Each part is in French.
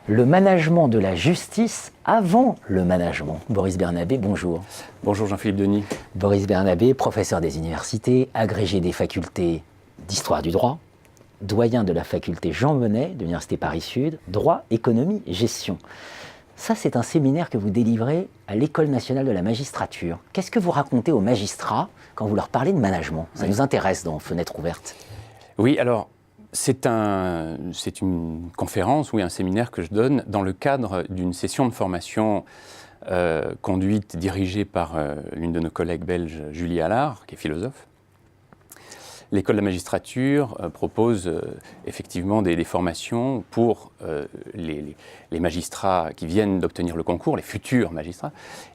Le management de la justice avant le management. Boris Bernabé, bonjour. Bonjour Jean-Philippe Denis. Boris Bernabé, professeur des universités, agrégé des facultés d'histoire du droit, doyen de la faculté Jean Monnet de l'Université Paris-Sud, droit, économie, gestion. Ça, c'est un séminaire que vous délivrez à l'École nationale de la magistrature. Qu'est-ce que vous racontez aux magistrats quand vous leur parlez de management? Ça nous intéresse dans Fenêtre ouverte. Oui, alors, c'est une conférence, un séminaire que je donne dans le cadre d'une session de formation conduite, dirigée par l'une de nos collègues belges, Julie Allard, qui est philosophe. L'école de la magistrature propose effectivement des formations pour les magistrats qui viennent d'obtenir le concours, les futurs magistrats,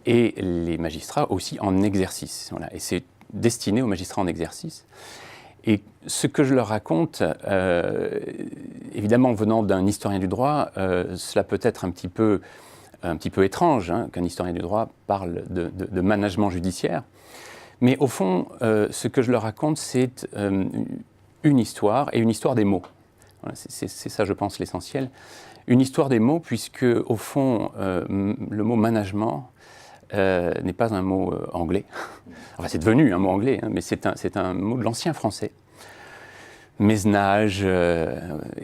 et les magistrats aussi en exercice. Voilà. Et c'est destiné aux magistrats en exercice. Et ce que je leur raconte, évidemment venant d'un historien du droit, cela peut être un petit peu étrange qu'un historien du droit parle de management judiciaire. Mais au fond, ce que je leur raconte, c'est une histoire, et une histoire des mots. Voilà, c'est ça, je pense, l'essentiel. Une histoire des mots, puisque, au fond, le mot management n'est pas un mot anglais. Enfin, c'est devenu un mot anglais, mais c'est un mot de l'ancien français. Mésenage,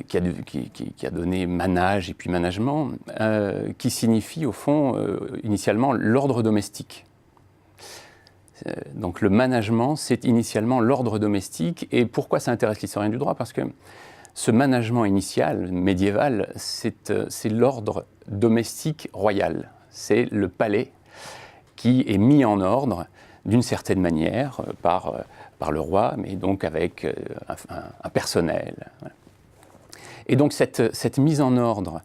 qui a donné manage et puis management, qui signifie, au fond, initialement, l'ordre domestique. Donc le management, c'est initialement l'ordre domestique. Et pourquoi ça intéresse l'historien du droit? Parce que ce management initial, médiéval, c'est l'ordre domestique royal. C'est le palais qui est mis en ordre d'une certaine manière par le roi, mais donc avec un personnel. Et donc cette mise en ordre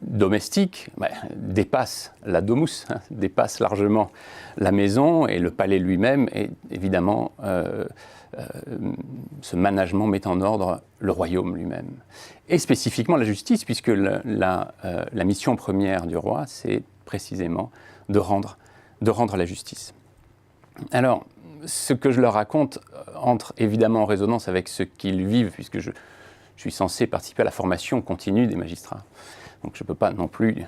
domestique dépasse la domus, dépasse largement la maison, et le palais lui-même, et évidemment ce management met en ordre le royaume lui-même. Et spécifiquement la justice, puisque la mission première du roi, c'est précisément de rendre la justice. Alors, ce que je leur raconte entre évidemment en résonance avec ce qu'ils vivent, puisque je suis censé participer à la formation continue des magistrats. Donc je ne peux pas non plus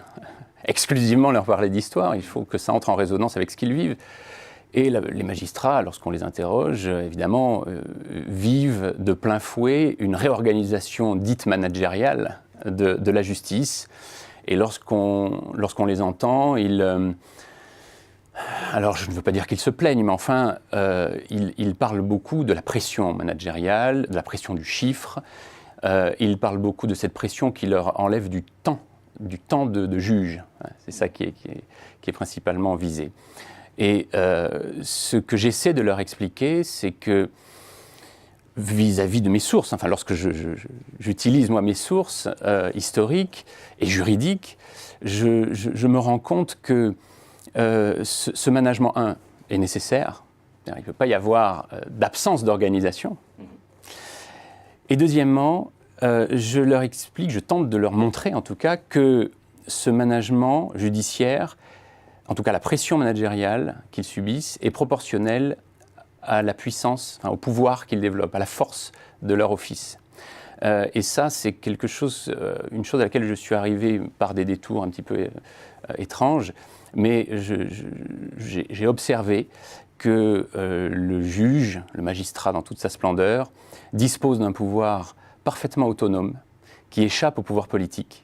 exclusivement leur parler d'histoire, il faut que ça entre en résonance avec ce qu'ils vivent. Et les magistrats, lorsqu'on les interroge, évidemment, vivent de plein fouet une réorganisation dite managériale de la justice. Et lorsqu'on les entend, alors je ne veux pas dire qu'ils se plaignent, mais enfin, ils parlent beaucoup de la pression managériale, de la pression du chiffre. Ils parlent beaucoup de cette pression qui leur enlève du temps de juge. C'est ça qui est principalement visé. Et ce que j'essaie de leur expliquer, c'est que vis-à-vis de mes sources, enfin lorsque j'utilise moi mes sources historiques et juridiques, je me rends compte que ce management 1 est nécessaire. Il ne peut pas y avoir d'absence d'organisation. Et deuxièmement, je leur explique, je tente de leur montrer en tout cas que ce management judiciaire, en tout cas la pression managériale qu'ils subissent, est proportionnelle à la puissance, au pouvoir qu'ils développent, à la force de leur office. Et ça, c'est une chose à laquelle je suis arrivé par des détours un petit peu étranges, mais j'ai observé que le juge, le magistrat dans toute sa splendeur, dispose d'un pouvoir parfaitement autonome, qui échappe au pouvoir politique.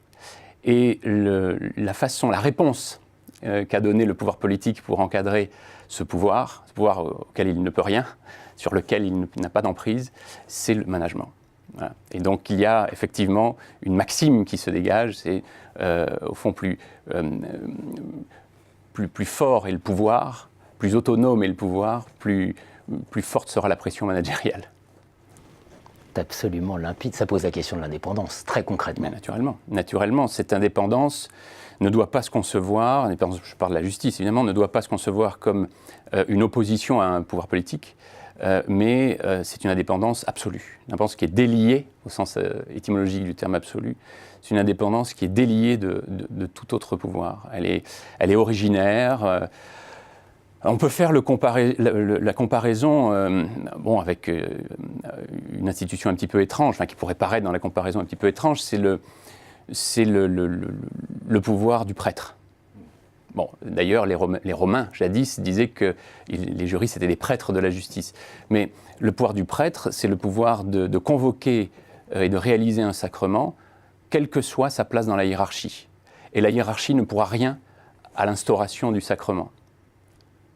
Et la réponse qu'a donné le pouvoir politique pour encadrer ce pouvoir auquel il ne peut rien, sur lequel il n'a pas d'emprise, c'est le management. Voilà. Et donc il y a effectivement une maxime qui se dégage, c'est au fond plus fort est le pouvoir, plus autonome est le pouvoir, plus forte sera la pression managériale. C'est absolument limpide, ça pose la question de l'indépendance, très concrètement. Mais naturellement, cette indépendance ne doit pas se concevoir, je parle de la justice évidemment, ne doit pas se concevoir comme une opposition à un pouvoir politique, mais c'est une indépendance absolue, une indépendance qui est déliée, au sens étymologique du terme absolu, c'est une indépendance qui est déliée de tout autre pouvoir. Elle est originaire, On peut faire la comparaison avec une institution un petit peu étrange, qui pourrait paraître dans la comparaison un petit peu étrange, c'est le pouvoir du prêtre. Bon, d'ailleurs, les Romains, jadis, disaient que les juristes étaient des prêtres de la justice. Mais le pouvoir du prêtre, c'est le pouvoir de convoquer et de réaliser un sacrement, quelle que soit sa place dans la hiérarchie. Et la hiérarchie ne pourra rien à l'instauration du sacrement.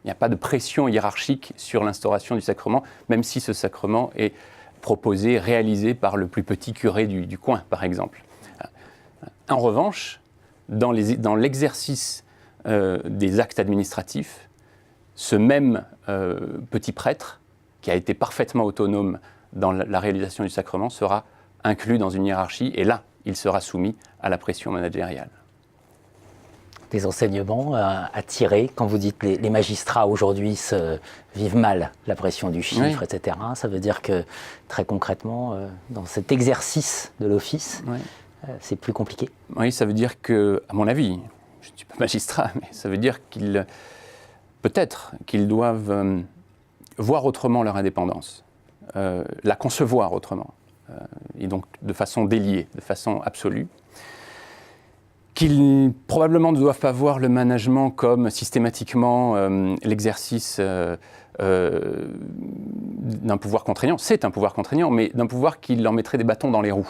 Il n'y a pas de pression hiérarchique sur l'instauration du sacrement, même si ce sacrement est proposé, réalisé par le plus petit curé du coin, par exemple. En revanche, dans l'exercice des actes administratifs, ce même petit prêtre, qui a été parfaitement autonome dans la réalisation du sacrement, sera inclus dans une hiérarchie, et là, il sera soumis à la pression managériale. Des enseignements à tirer quand vous dites les magistrats aujourd'hui vivent mal la pression du chiffre, oui, etc. Ça veut dire que très concrètement, dans cet exercice de l'office, oui, c'est plus compliqué. Oui, ça veut dire que, à mon avis, je ne suis pas magistrat, mais ça veut dire peut-être qu'ils doivent voir autrement leur indépendance, la concevoir autrement, et donc de façon déliée, de façon absolue. Qu'ils probablement ne doivent pas voir le management comme systématiquement l'exercice d'un pouvoir contraignant. C'est un pouvoir contraignant, mais d'un pouvoir qui leur mettrait des bâtons dans les roues.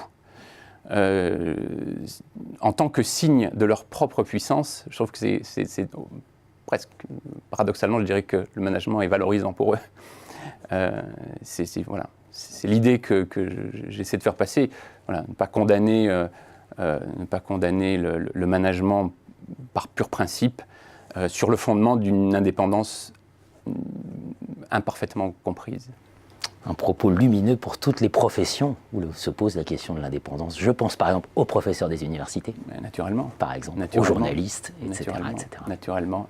En tant que signe de leur propre puissance, je trouve que c'est presque, paradoxalement, je dirais que le management est valorisant pour eux. Voilà, c'est l'idée que j'essaie de faire passer, voilà, ne pas condamner le management par pur principe sur le fondement d'une indépendance imparfaitement comprise. Un propos lumineux pour toutes les professions où se pose la question de l'indépendance. Je pense par exemple aux professeurs des universités, naturellement, par exemple, aux journalistes, etc. Naturellement,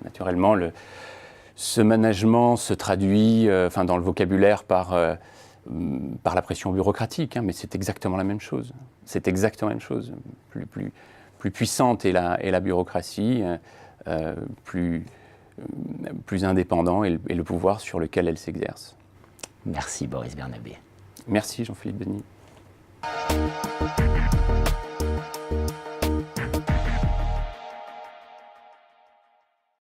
ce management se traduit dans le vocabulaire par la pression bureaucratique, mais c'est exactement la même chose. C'est exactement la même chose. Plus puissante est la bureaucratie, plus indépendant est le pouvoir sur lequel elle s'exerce. Merci Boris Bernabé. Merci Jean-Philippe Denis.